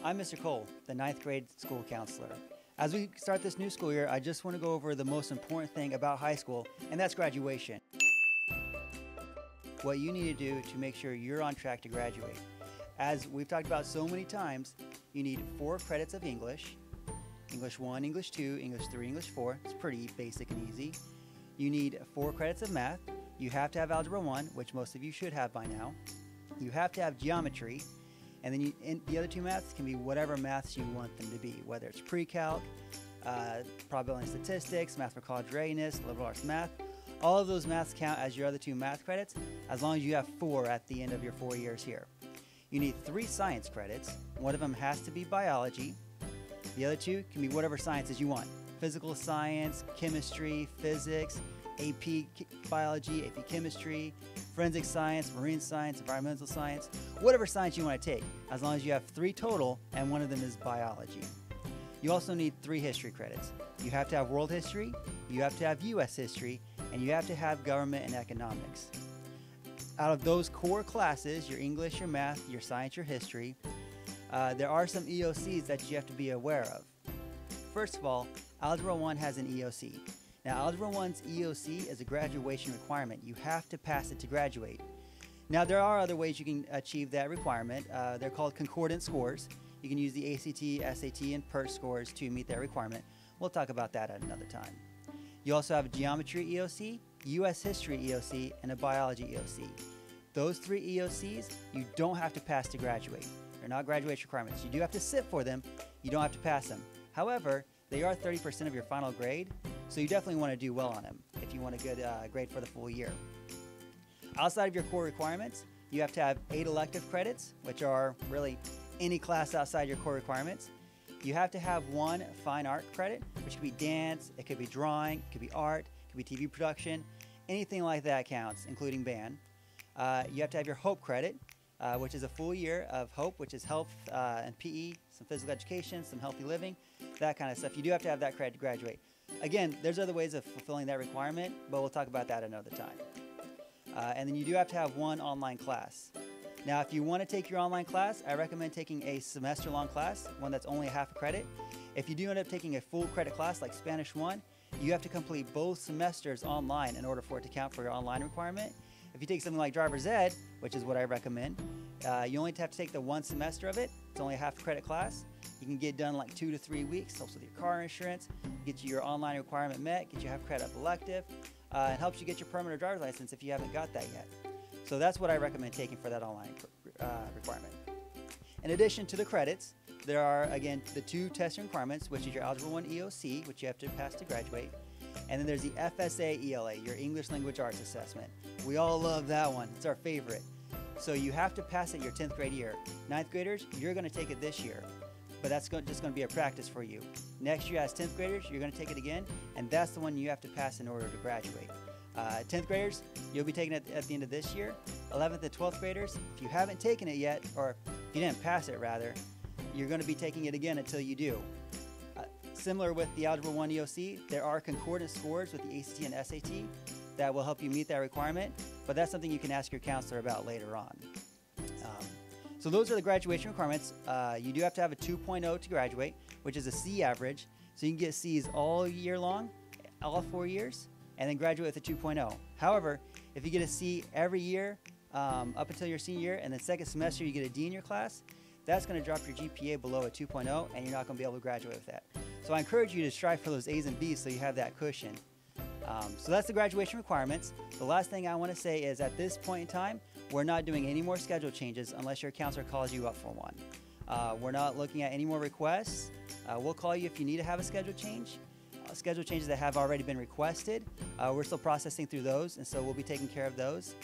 I'm Mr. Cole, the 9th grade school counselor. As we start this new school year, I just want to go over the most important thing about high school, and that's graduation. What you need to do to make sure you're on track to graduate. As we've talked about so many times, you need 4 credits of English, English 1, English 2, English 3, English 4. It's pretty basic and easy. You need 4 credits of math. You have to have Algebra 1, which most of you should have by now. You have to have geometry, and then the other 2 maths can be whatever maths you want them to be, whether it's pre-calc, probability and statistics, math for college readiness, liberal arts math. All of those maths count as your other 2 math credits, as long as you have 4 at the end of your 4 years here. You need 3 science credits. One of them has to be biology. The other 2 can be whatever sciences you want. Physical science, chemistry, physics, AP biology, AP chemistry, forensic science, marine science, environmental science, whatever science you want to take, as long as you have 3 total and one of them is biology. You also need 3 history credits. You have to have world history, you have to have US history, and you have to have government and economics. Out of those core classes, your English, your math, your science, your history, there are some EOCs that you have to be aware of. First of all, Algebra 1 has an EOC. Now, Algebra 1's EOC is a graduation requirement. You have to pass it to graduate. Now, there are other ways you can achieve that requirement. They're called concordant scores. You can use the ACT, SAT, and PERT scores to meet that requirement. We'll talk about that at another time. You also have a geometry EOC, US history EOC, and a biology EOC. Those 3 EOCs, you don't have to pass to graduate. They're not graduation requirements. You do have to sit for them. You don't have to pass them. However, they are 30% of your final grade, so you definitely want to do well on them if you want a good grade for the full year. Outside of your core requirements, you have to have 8 elective credits, which are really any class outside your core requirements. You have to have 1 fine art credit, which could be dance, it could be drawing, it could be art, it could be TV production, anything like that counts, including band. You have to have your HOPE credit, which is a full year of HOPE, which is health and PE, some physical education, some healthy living, that kind of stuff. You do have to have that credit to graduate. Again, there's other ways of fulfilling that requirement, but we'll talk about that another time. And then you do have to have 1 online class. Now, if you want to take your online class, I recommend taking a semester-long class, one that's only half a credit. If you do end up taking a full credit class like Spanish 1, you have to complete both semesters online in order for it to count for your online requirement. If you take something like driver's ed, which is what I recommend, you only have to take the 1 semester of it. It's only a half credit class. You can get done like 2 to 3 weeks. Helps with your car insurance, get you your online requirement met, get you half credit elective. It helps you get your permanent driver's license if you haven't got that yet. So that's what I recommend taking for that online requirement. In addition to the credits, there are, again, the 2 testing requirements, which is your Algebra 1 EOC, which you have to pass to graduate. And then there's the FSA ELA, your English Language Arts Assessment. We all love that one. It's our favorite. So you have to pass it your 10th grade year. 9th graders, you're going to take it this year, but that's just going to be a practice for you. Next year as 10th graders, you're going to take it again, and that's the one you have to pass in order to graduate. 10th graders, you'll be taking it at the end of this year. 11th and 12th graders, if you haven't taken it yet, or if you didn't pass it rather, you're going to be taking it again until you do. Similar with the Algebra 1 EOC, there are concordant scores with the ACT and SAT that will help you meet that requirement, but that's something you can ask your counselor about later on. So those are the graduation requirements. You do have to have a 2.0 to graduate, which is a C average, so you can get C's all year long, all 4 years, and then graduate with a 2.0. However, if you get a C every year up until your senior year, and then second semester you get a D in your class, that's going to drop your GPA below a 2.0, and you're not going to be able to graduate with that. So I encourage you to strive for those A's and B's so you have that cushion. So that's the graduation requirements. The last thing I want to say is at this point in time, we're not doing any more schedule changes unless your counselor calls you up for one. We're not looking at any more requests. We'll call you if you need to have a schedule change. Schedule changes that have already been requested, we're still processing through those, and so we'll be taking care of those.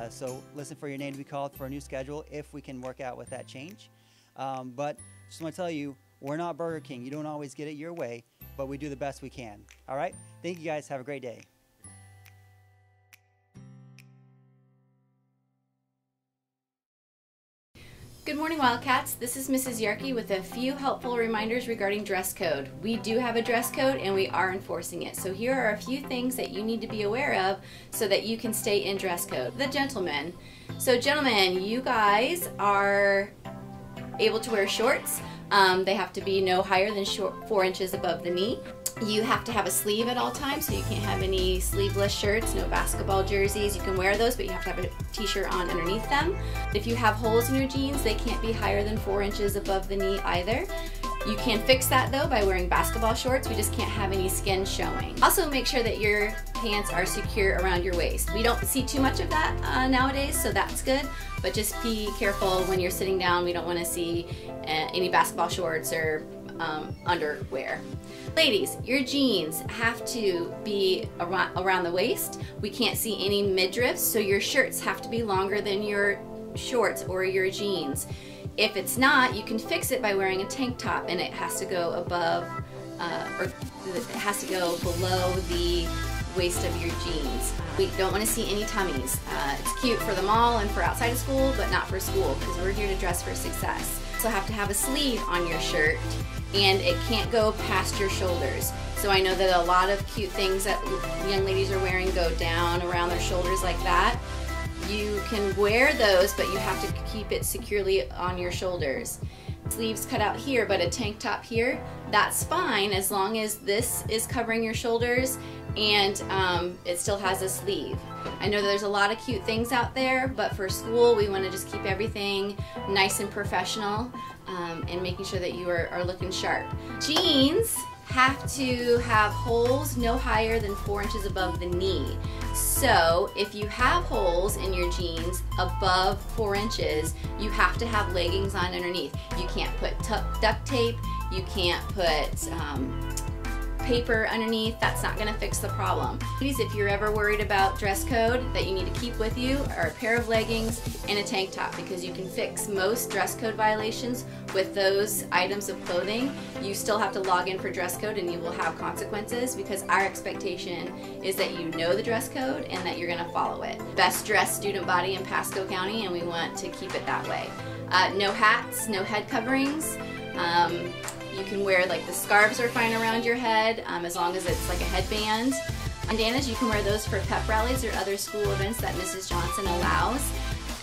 So listen for your name to be called for a new schedule if we can work out with that change. But just want to tell you, we're not Burger King. You don't always get it your way, but we do the best we can. All right? Thank you guys. Have a great day. Good morning, Wildcats. This is Mrs. Jarke with a few helpful reminders regarding dress code. We do have a dress code and we are enforcing it. So here are a few things that you need to be aware of so that you can stay in dress code. The gentlemen. So gentlemen, you guys are able to wear shorts, They have to be no higher than 4 inches above the knee. You have to have a sleeve at all times, so you can't have any sleeveless shirts, no basketball jerseys. You can wear those, but you have to have a t-shirt on underneath them. If you have holes in your jeans, they can't be higher than 4 inches above the knee either. You can fix that though by wearing basketball shorts. We just can't have any skin showing. Also make sure that your pants are secure around your waist. We don't see too much of that nowadays, so that's good, but just be careful when you're sitting down. We don't want to see any basketball shorts or underwear. Ladies, your jeans have to be around the waist. We can't see any midriffs, so your shirts have to be longer than your shorts or your jeans. If it's not, you can fix it by wearing a tank top, and it has to go above, or it has to go below the waist of your jeans. We don't want to see any tummies. It's cute for the mall and for outside of school, but not for school, because we're here to dress for success. You also have to have a sleeve on your shirt, and it can't go past your shoulders. So I know that a lot of cute things that young ladies are wearing go down around their shoulders like that. You can wear those, but you have to keep it securely on your shoulders. Sleeves cut out here, but a tank top here, that's fine as long as this is covering your shoulders and it still has a sleeve. I know there's a lot of cute things out there, but for school we want to just keep everything nice and professional and making sure that you are looking sharp. Jeans have to have holes no higher than 4 inches above the knee. So if you have holes in your jeans above 4 inches, you have to have leggings on underneath. You can't put duct tape, you can't put paper underneath. That's not going to fix the problem. Ladies, if you're ever worried about dress code that you need to keep with you, are a pair of leggings and a tank top, because you can fix most dress code violations with those items of clothing. You still have to log in for dress code and you will have consequences, because our expectation is that you know the dress code and that you're going to follow it. Best dressed student body in Pasco County, and we want to keep it that way. No hats, no head coverings. You can wear, like, the scarves are fine around your head as long as it's like a headband. Bandanas, you can wear those for pep rallies or other school events that Mrs. Johnson allows.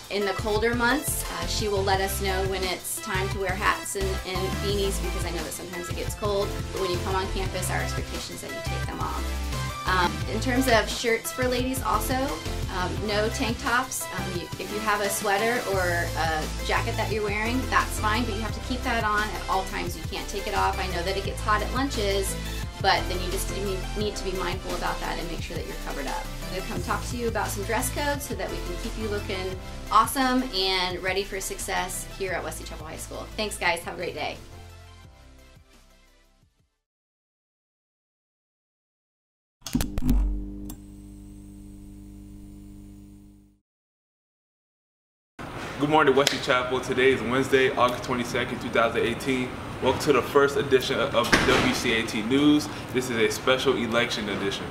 In the colder months, she will let us know when it's time to wear hats and beanies, because I know that sometimes it gets cold, but when you come on campus, our expectation is that you take them off. In terms of shirts for ladies also, no tank tops. If you have a sweater or a jacket that you're wearing, that's fine, but you have to keep that on at all times. You can't take it off. I know that it gets hot at lunches, but then you just need to be mindful about that and make sure that you're covered up. I'm going to come talk to you about some dress codes so that we can keep you looking awesome and ready for success here at Wesley Chapel High School. Thanks guys, have a great day. Good morning, Wesley Chapel. Today is Wednesday, August 22nd, 2018. Welcome to the first edition of the WCAT News. This is a special election edition.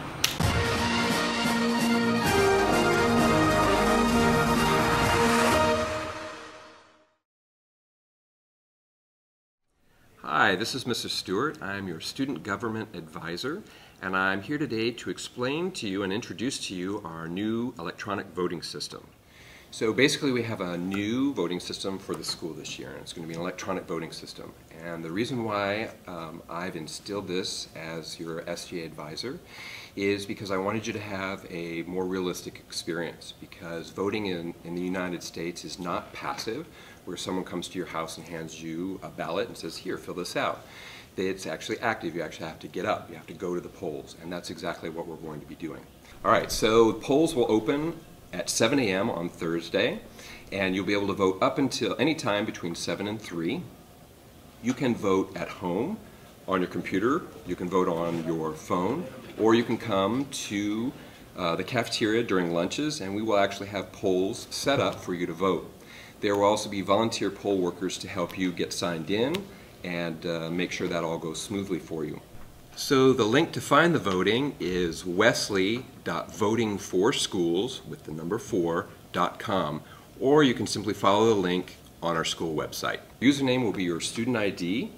Hi, this is Mrs. Stewart. I'm your Student Government Advisor, and I'm here today to explain to you and introduce to you our new electronic voting system. So basically we have a new voting system for the school this year, and it's going to be an electronic voting system. And the reason why I've instilled this as your SGA advisor is because I wanted you to have a more realistic experience, because voting in the United States is not passive, where someone comes to your house and hands you a ballot and says, here, fill this out. It's actually active. You actually have to get up. You have to go to the polls, and that's exactly what we're going to be doing. All right, so polls will open at 7 a.m. on Thursday, and you'll be able to vote up until any time between 7 and 3. You can vote at home, on your computer, you can vote on your phone, or you can come to the cafeteria during lunches, and we will actually have polls set up for you to vote. There will also be volunteer poll workers to help you get signed in and make sure that all goes smoothly for you. So the link to find the voting is wesley.votingforschools with the number 4.com, or you can simply follow the link on our school website. Username will be your student ID,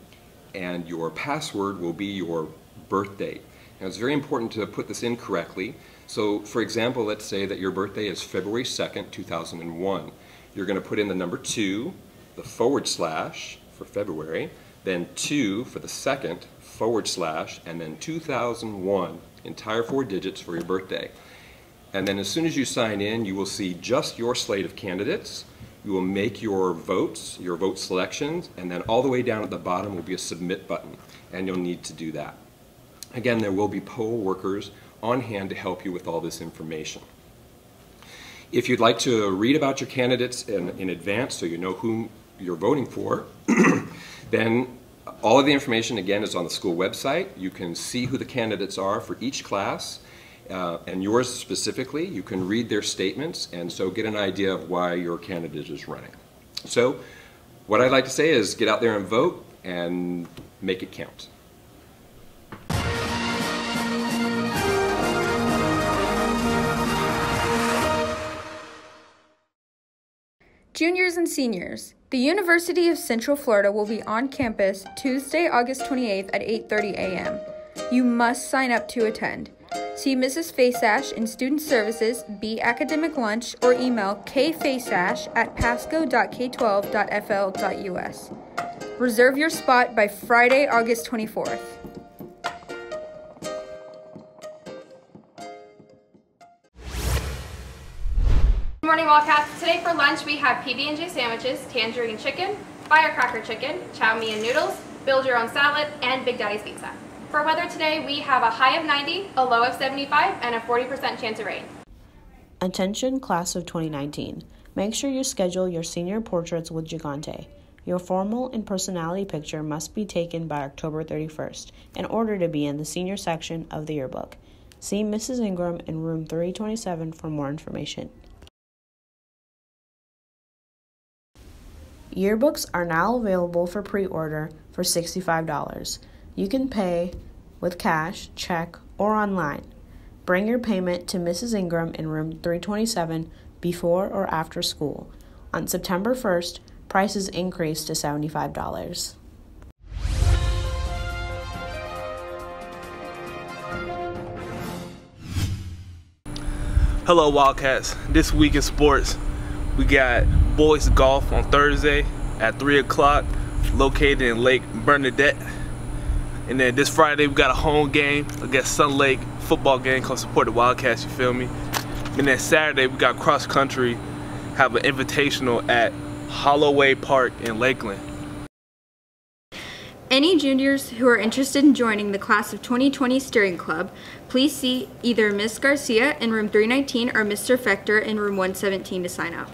and your password will be your birth date. Now it's very important to put this in correctly. So for example, let's say that your birthday is February 2nd, 2001. You're going to put in the number 2, the / for February, then 2 for the second, /, and then 2001, entire 4 digits for your birthday. And then as soon as you sign in, you will see just your slate of candidates. You will make your votes, your vote selections, and then all the way down at the bottom will be a submit button, and you'll need to do that. Again, there will be poll workers on hand to help you with all this information. If you'd like to read about your candidates in advance so you know whom you're voting for, then all of the information again is on the school website. You can see who the candidates are for each class, and yours specifically. You can read their statements and so get an idea of why your candidate is running. So what I'd like to say is get out there and vote and make it count. Juniors and seniors, the University of Central Florida will be on campus Tuesday, August 28th at 8:30 a.m. You must sign up to attend. See Mrs. Faceash in Student Services, B Academic Lunch, or email kfaceash@pasco.k12.fl.us. Reserve your spot by Friday, August 24th. Good morning, Wildcats. Today for lunch we have PB&J sandwiches, tangerine chicken, firecracker chicken, chow mein noodles, build your own salad, and Big Daddy's pizza. For weather today, we have a high of 90, a low of 75, and a 40% chance of rain. Attention class of 2019. Make sure you schedule your senior portraits with Gigante. Your formal and personality picture must be taken by October 31st in order to be in the senior section of the yearbook. See Mrs. Ingram in room 327 for more information. Yearbooks are now available for pre-order for $65. You can pay with cash, check, or online. Bring your payment to Mrs. Ingram in room 327 before or after school. On September 1st, prices increase to $75. Hello Wildcats. This week in sports, we got boys golf on Thursday at 3 o'clock, located in Lake Bernadette. And then this Friday we got a home game against Sun Lake, football game called Support the Wildcats, you feel me? And then Saturday we got cross country, have an invitational at Holloway Park in Lakeland. Any juniors who are interested in joining the class of 2020 steering club, please see either Ms. Garcia in room 319 or Mr. Fector in room 117 to sign up.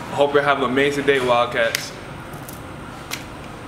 I hope you're having an amazing day, Wildcats.